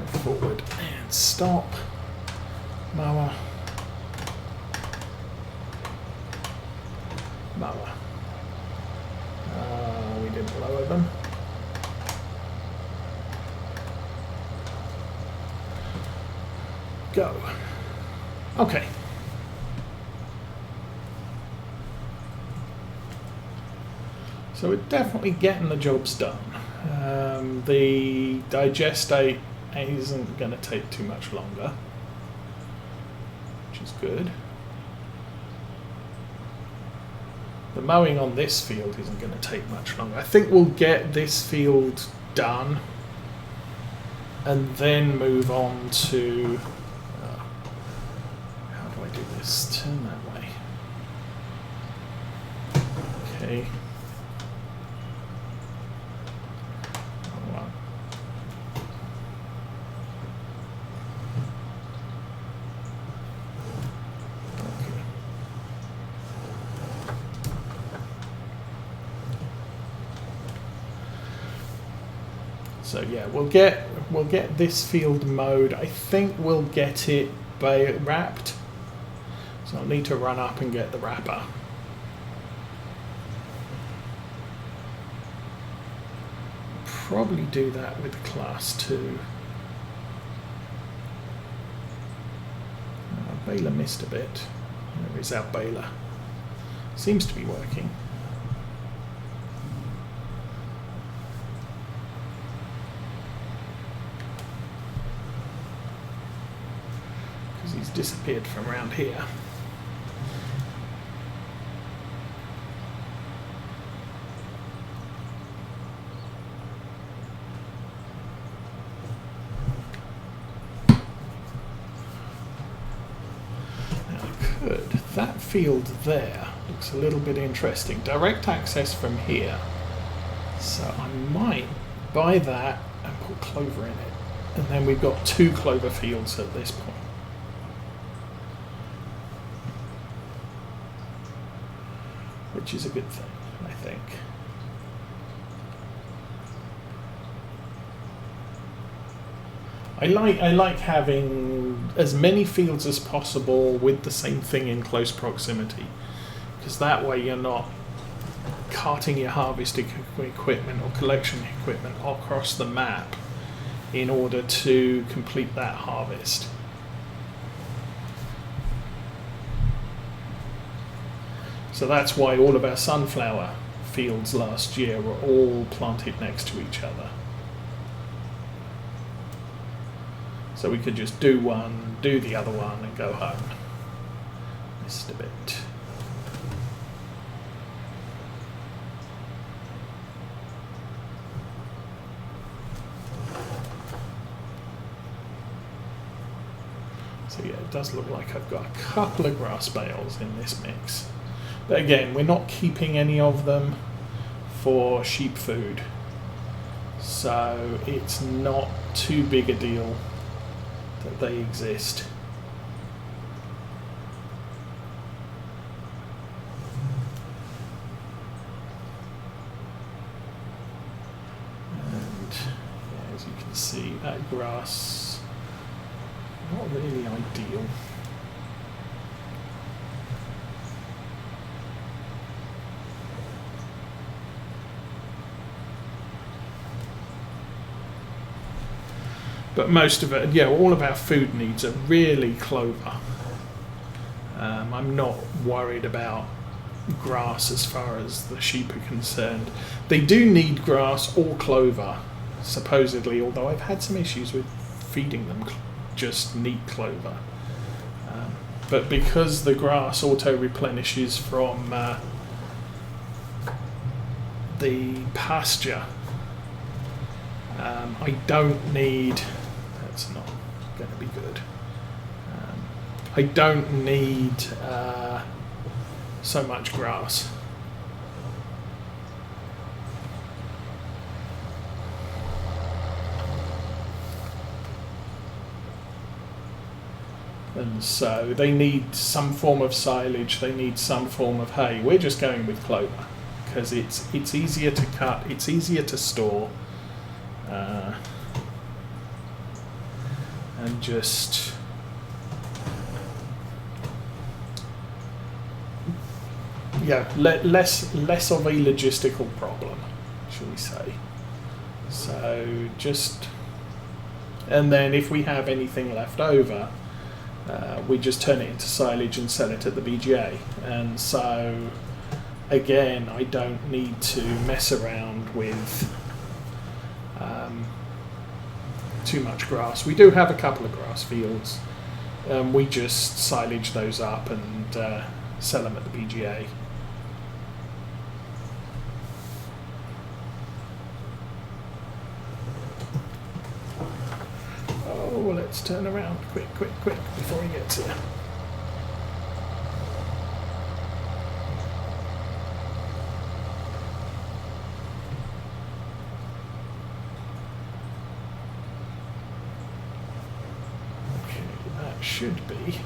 Go forward and stop. Mower. Mower. We didn't lower them. Go. Okay. So we're definitely getting the jobs done. The digestate isn't going to take too much longer, which is good. The mowing on this field isn't going to take much longer. I think we'll get this field done and then move on to... how do I do this? Turn that way. Okay. So yeah, we'll get this field mowed. I think we'll get it wrapped. So I'll need to run up and get the wrapper. Probably do that with class 2. Baler missed a bit. Where is our baler? Seems to be working. He's disappeared from around here. Now, that field there looks a little bit interesting. Direct access from here. So I might buy that and put clover in it. And then we've got 2 clover fields at this point. Which is a good thing, I think. I like having as many fields as possible with the same thing in close proximity, because that way you're not carting your harvesting equipment or collection equipment across the map in order to complete that harvest. So that's why all of our sunflower fields last year were all planted next to each other. So we could just do one, do the other one, and go home. Missed a bit. So yeah, it does look like I've got a couple of grass bales in this mix. But again, we're not keeping any of them for sheep food. So it's not too big a deal that they exist. And yeah, as you can see, that grass, not really ideal. But most of it, yeah, all of our food needs are really clover. I'm not worried about grass as far as the sheep are concerned. They do need grass or clover, supposedly, although I've had some issues with feeding them just neat clover. But because the grass auto-replenishes from the pasture, I don't need... That's not going to be good. I don't need so much grass. And so they need some form of silage, they need some form of hay. We're just going with clover because it's easier to cut, it's easier to store. and just less of a logistical problem, shall we say. So just, and then if we have anything left over, we just turn it into silage and sell it at the BGA. And so again, I don't need to mess around with too much grass. We do have a couple of grass fields. We just silage those up and sell them at the BGA. Oh, let's turn around quick before he gets here. Should be.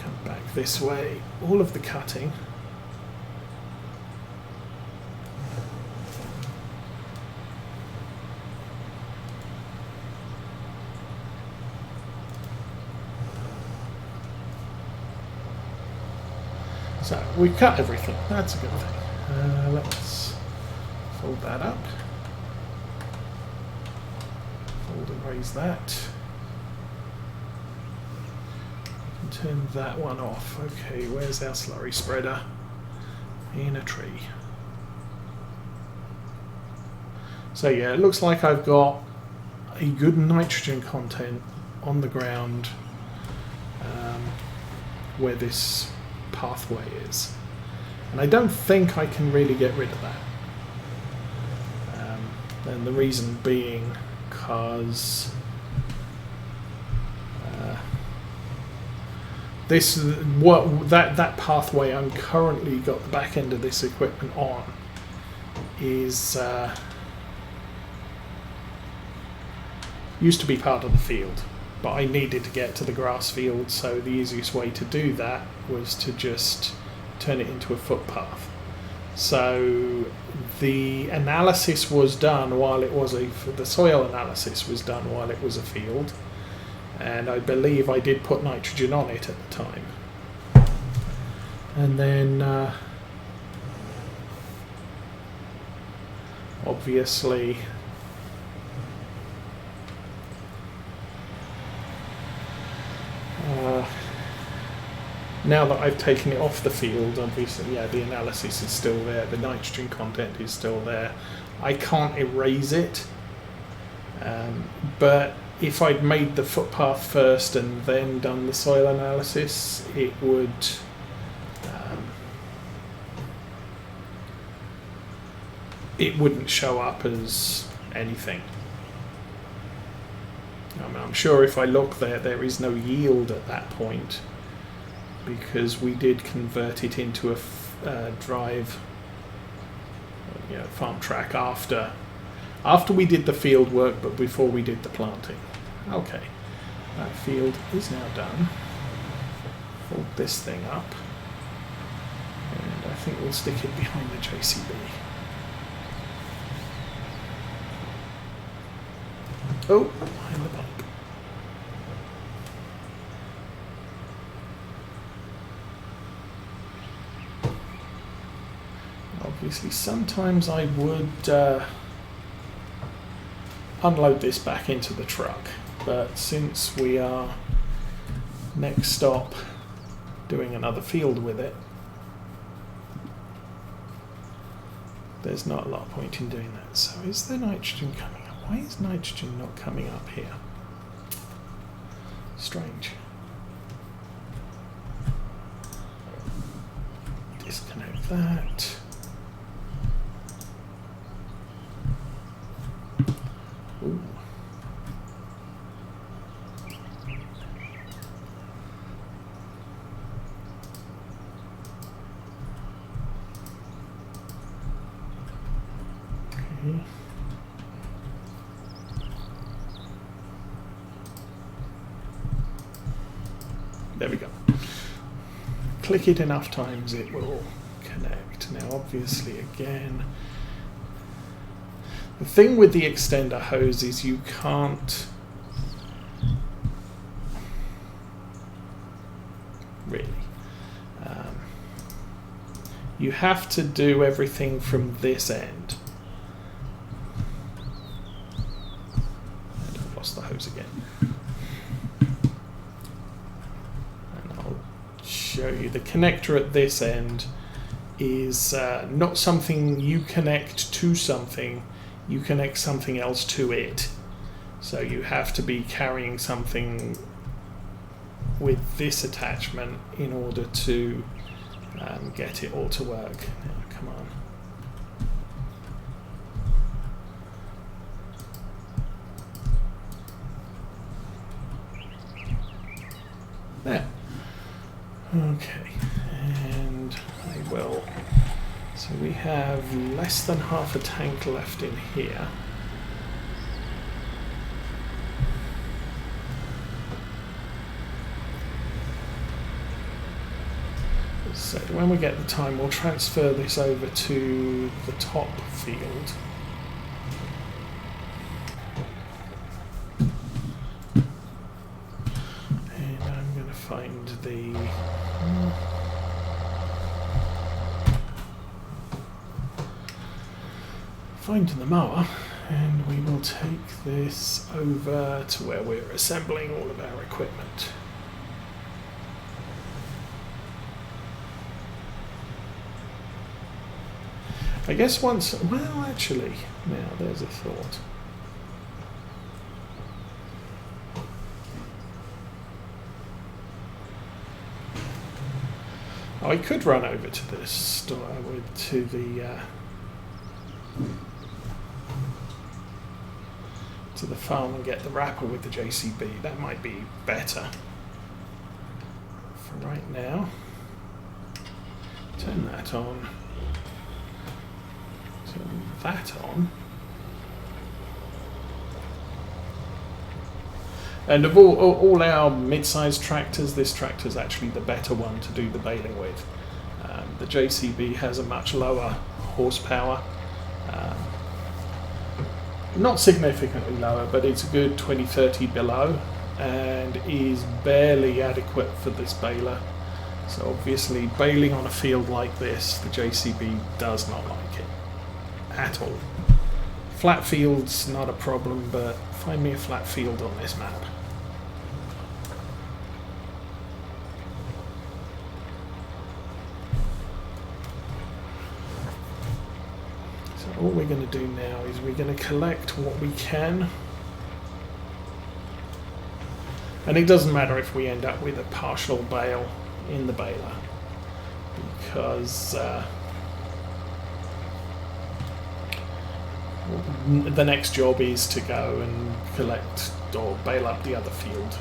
Come back this way. All of the cutting. So we've cut everything. That's a good thing. Let's fold that up. Fold and raise that. Turn that one off. Okay, where's our slurry spreader? In a tree. So yeah, it looks like I've got a good nitrogen content on the ground where this pathway is. And I don't think I can really get rid of that. And the reason being because that pathway I'm currently got the back end of this equipment on is used to be part of the field, but I needed to get to the grass field, so the easiest way to do that was to just turn it into a footpath. So the analysis was done while it was the soil analysis was done while it was a field. And I believe I did put nitrogen on it at the time. And then obviously now that I've taken it off the field, obviously, yeah, the analysis is still there, the nitrogen content is still there. I can't erase it, but if I'd made the footpath first and then done the soil analysis, it would it wouldn't show up as anything. I mean, I'm sure if I look there is no yield at that point because we did convert it into a drive, farm track after we did the field work, but before we did the planting. Okay, that field is now done. Fold this thing up, and I think we'll stick it behind the JCB. Oh, behind the pipe. Obviously, sometimes I would unload this back into the truck, but since we are next stop doing another field with it, there's not a lot of point in doing that. So is the nitrogen coming up? Why is nitrogen not coming up here? Strange. Disconnect that. Ooh. Okay. There we go. Click it enough times, it will connect. Now, obviously, again, the thing with the extender hose is you can't you have to do everything from this end. And I've lost the hose again. And I'll show you the connector at this end is not something you connect to something, you connect something else to it. So you have to be carrying something with this attachment in order to get it all to work. Now, come on. There. Okay, and I will. So we have less than half a tank left in here. So when we get the time, we'll transfer this over to the top field. And I'm going to find the mower, and we will take this over to where we're assembling all of our equipment. I guess once, well actually, now there's a thought. I could run over to this store, to the farm and get the wrapper with the JCB. That might be better. For right now, turn that on. Turn that on. And of all our mid-sized tractors, this tractor is actually the better one to do the baling with. The JCB has a much lower horsepower, not significantly lower, but it's a good 20-30 below, and is barely adequate for this baler. So obviously, baling on a field like this, the JCB does not like it at all. Flat fields, not a problem, but find me a flat field on this map. So all we're going to do now is we're going to collect what we can. And it doesn't matter if we end up with a partial bale in the baler, because the next job is to go and collect or bale up the other field.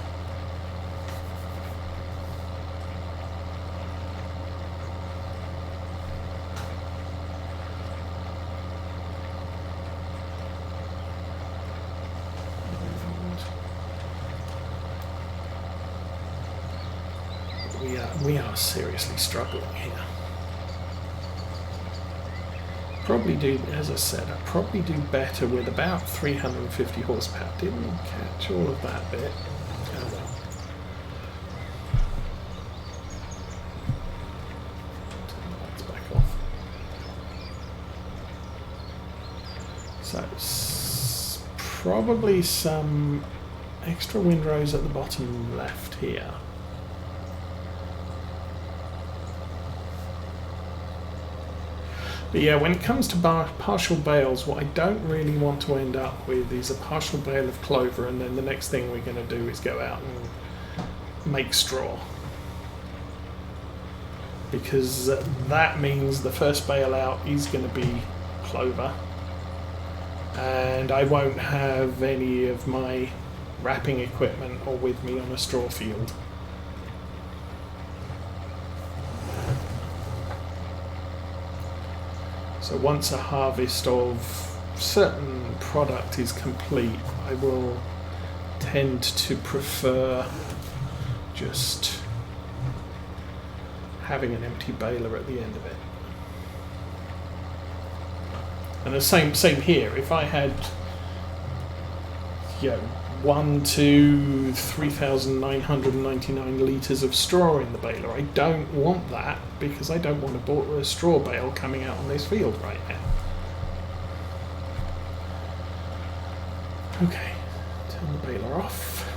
We are seriously struggling here. Probably do, as I said, I'd probably do better with about 350 horsepower. Didn't catch all of that bit. Oh well. Turn the lights back off. So probably some extra windrows at the bottom left here. But yeah, when it comes to partial bales, what I don't really want to end up with is a partial bale of clover, and then the next thing we're going to do is go out and make straw. Because that means the first bale out is going to be clover, and I won't have any of my wrapping equipment or with me on a straw field. So once a harvest of certain product is complete, I will tend to prefer just having an empty baler at the end of it. And the same here. If I had, 1 to 3,999 litres of straw in the baler. I don't want that because I don't want a straw bale coming out on this field right now. Okay, turn the baler off.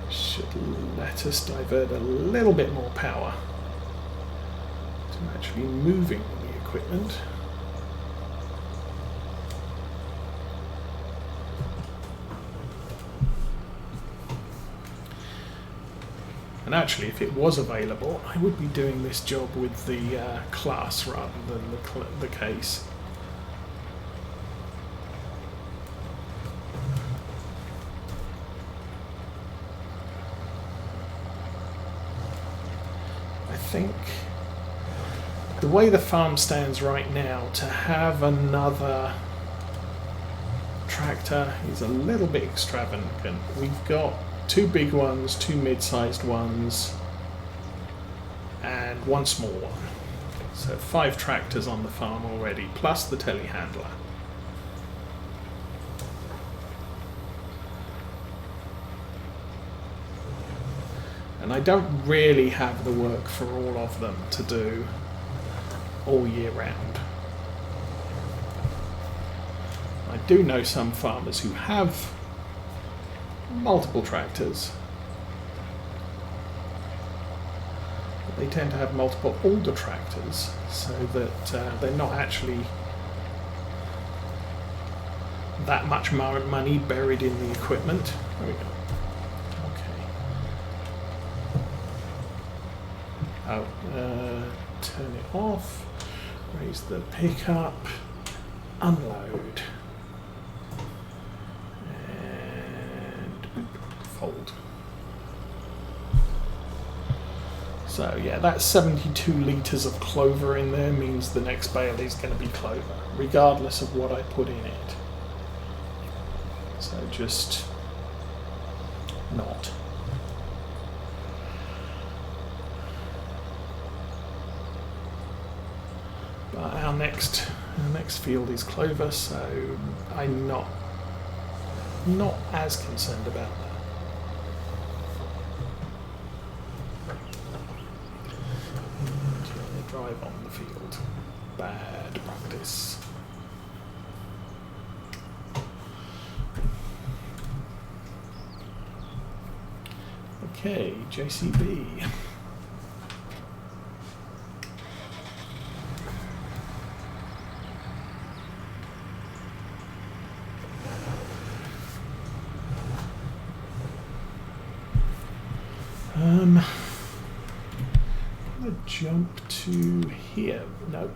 Should let us divert a little bit more power to actually moving the equipment. And actually, if it was available, I would be doing this job with the class rather than the case. I think the way the farm stands right now, to have another tractor is a little bit extravagant. We've got 2 big ones, 2 mid-sized ones, and 1 small one. So 5 tractors on the farm already, plus the telehandler. And I don't really have the work for all of them to do all year round. I do know some farmers who have multiple tractors. But they tend to have multiple older tractors so that they're not actually that much money buried in the equipment. There we go. Okay. Oh, turn it off, raise the pickup, unload. Fold. So yeah, that's 72 litres of clover in there, means the next bale is going to be clover, regardless of what I put in it. So just not. But our next field is clover, so I'm not as concerned about that. Drive on the field. Bad practice. Okay, JCB. I'm gonna jump to here. No,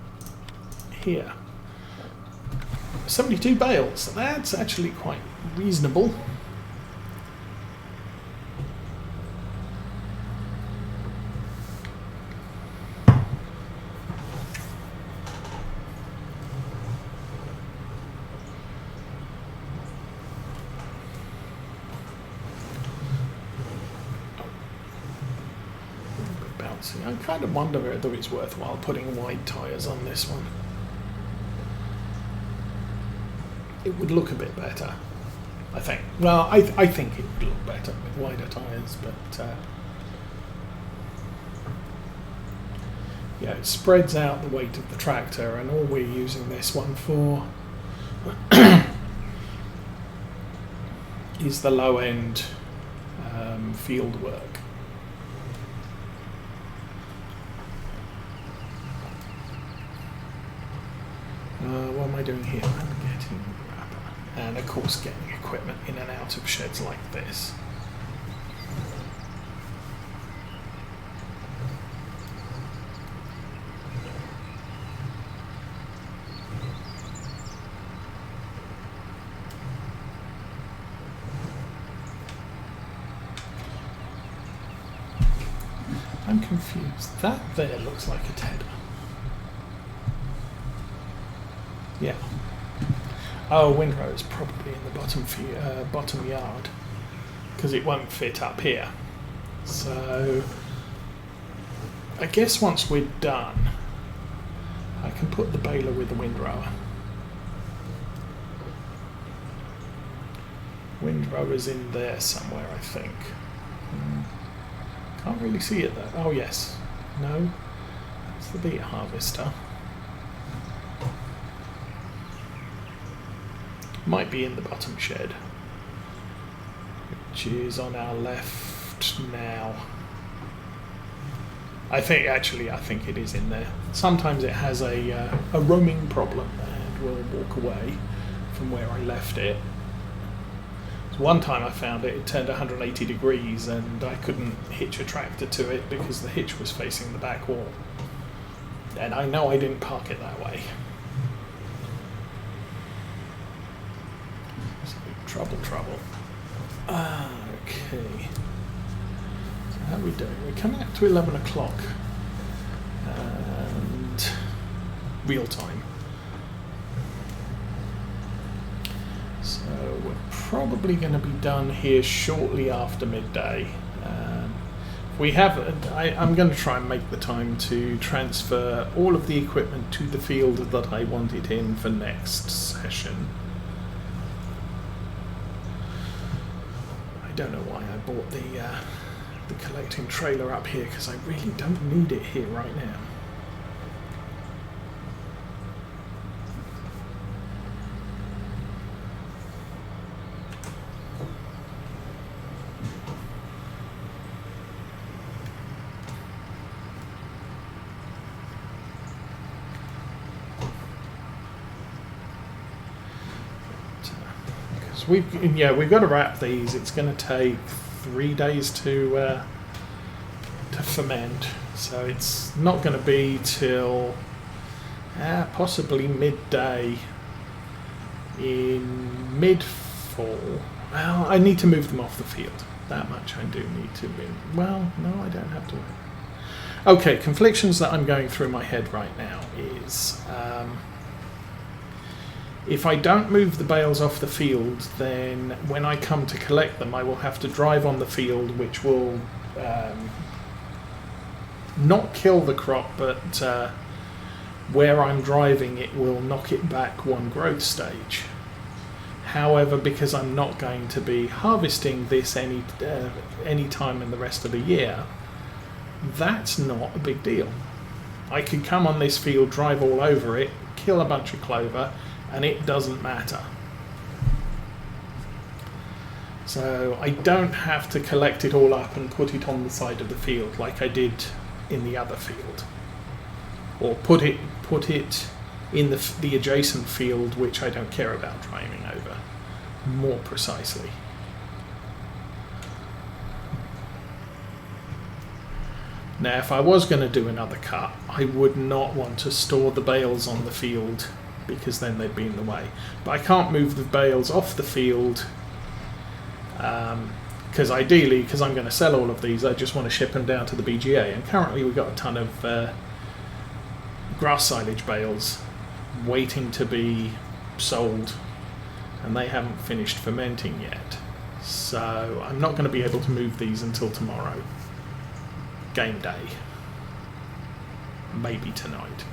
here. 72 bales. That's actually quite reasonable. I kind of wonder whether it's worthwhile putting wide tyres on this one. It would look a bit better, I think. Well, I think it would look better with wider tyres, but yeah, it spreads out the weight of the tractor, and all we're using this one for is the low-end field work. What am I doing here? I'm getting wrapper. And of course getting equipment in and out of sheds like this. I'm confused. That there looks like a tedder. Yeah. Oh, windrow is probably in the bottom yard because it won't fit up here. So I guess once we're done, I can put the baler with the windrower. Windrower's in there somewhere, I think. Can't really see it though. Oh yes. No. That's the beet harvester. Might be in the bottom shed, which is on our left now. I think it is in there. Sometimes it has a roaming problem and will walk away from where I left it. So one time I found it turned 180 degrees and I couldn't hitch a tractor to it because the hitch was facing the back wall. And I know I didn't park it that way. So trouble. Okay. So how are we doing? We're coming up to 11 o'clock. And real time. So we're probably going to be done here shortly after midday. I'm going to try and make the time to transfer all of the equipment to the field that I want it in for next session. I don't know why I bought the collecting trailer up here, because I really don't need it here right now. We've got to wrap these. It's going to take 3 days to ferment, so it's not going to be till possibly midday in mid-fall. Well, I need to move them off the field. That much I do need to. Well, no, I don't have to. Okay, conflictions that I'm going through my head right now is. If I don't move the bales off the field, then when I come to collect them, I will have to drive on the field, which will not kill the crop, but where I'm driving, it will knock it back one growth stage. However, because I'm not going to be harvesting this any time in the rest of the year, that's not a big deal. I could come on this field, drive all over it, kill a bunch of clover, and it doesn't matter. So I don't have to collect it all up and put it on the side of the field like I did in the other field, or put it in the adjacent field, which I don't care about driving over, more precisely. Now, if I was going to do another cut, I would not want to store the bales on the field, because then they'd be in the way. But I can't move the bales off the field, because ideally, because I'm going to sell all of these, I just want to ship them down to the BGA. And currently we've got a ton of grass silage bales waiting to be sold, and they haven't finished fermenting yet. So I'm not going to be able to move these until tomorrow. Game day. Maybe tonight.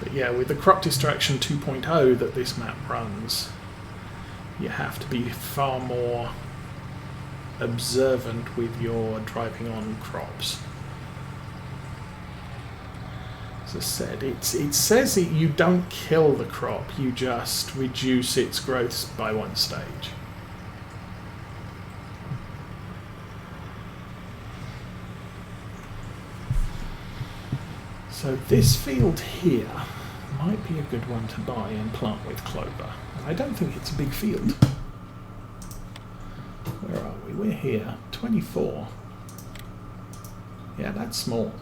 But yeah, with the crop distraction 2.0 that this map runs, you have to be far more observant with your driving on crops. As I said, it says that you don't kill the crop, you just reduce its growth by one stage. So this field here might be a good one to buy and plant with clover. I don't think it's a big field. Where are we? We're here. 24. Yeah, that's small.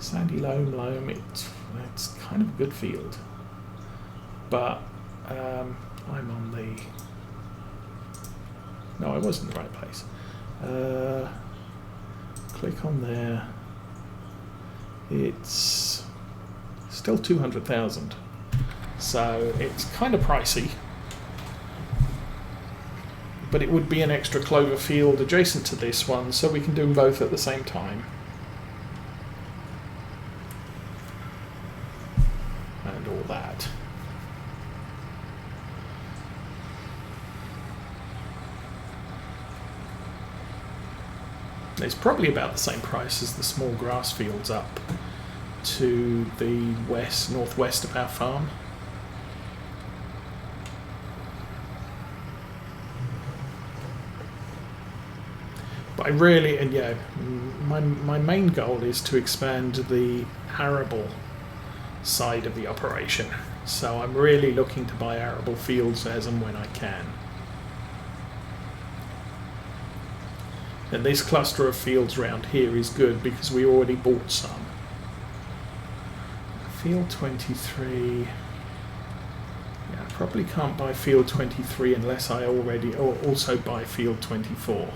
Sandy loam, it's kind of a good field. But I'm on the... No, I was in the right place. Click on there. It's still 200,000, so it's kind of pricey, but it would be an extra clover field adjacent to this one, so we can do them both at the same time. and all that. It's probably about the same price as the small grass fields up to the northwest of our farm. But I really, and yeah, my main goal is to expand the arable side of the operation. So I'm really looking to buy arable fields as and when I can. And this cluster of fields around here is good because we already bought some. Field 23. Yeah, I probably can't buy field 23 unless I also buy field 24.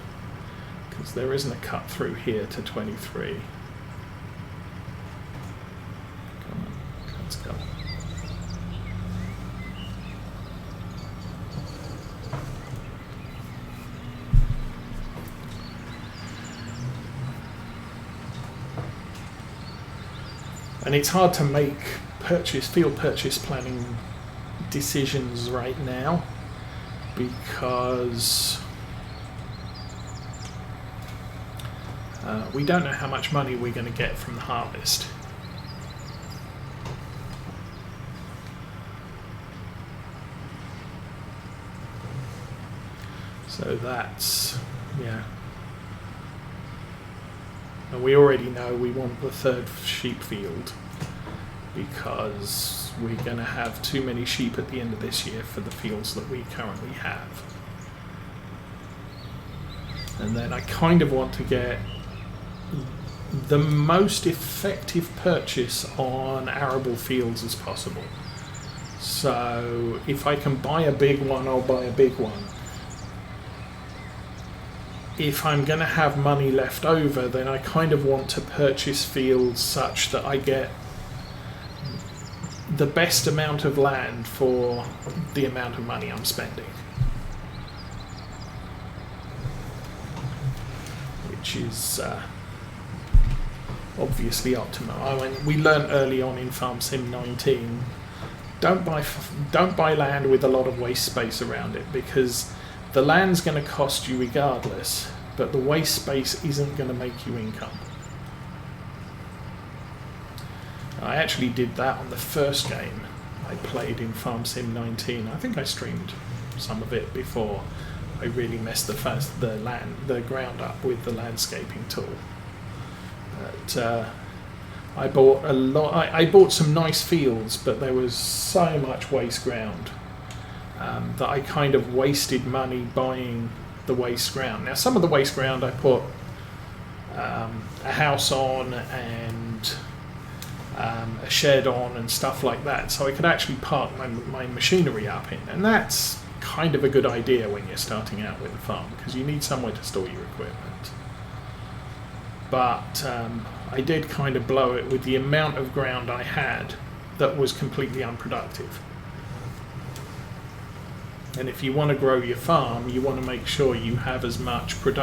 Because there isn't a cut through here to 23. Come on, let's go. And it's hard to make field purchase planning decisions right now because we don't know how much money we're going to get from the harvest. So that's, yeah. And we already know we want the third sheep field because we're going to have too many sheep at the end of this year for the fields that we currently have. And then I kind of want to get the most effective purchase on arable fields as possible. So if I can buy a big one, I'll buy a big one. If I'm going to have money left over, then I kind of want to purchase fields such that I get the best amount of land for the amount of money I'm spending. Which is obviously optimal. We learned early on in FS19, don't buy land with a lot of waste space around it because the land's going to cost you regardless, but the waste space isn't going to make you income. I actually did that on the first game I played in FS19. I think I streamed some of it before I really messed the ground up with the landscaping tool. But I bought a lot. I bought some nice fields, but there was so much waste ground. That I kind of wasted money buying the waste ground. Now some of the waste ground I put a house on and a shed on and stuff like that, so I could actually park my machinery up in, and that's kind of a good idea when you're starting out with a farm because you need somewhere to store your equipment. But I did kind of blow it with the amount of ground I had that was completely unproductive. And if you want to grow your farm, you want to make sure you have as much production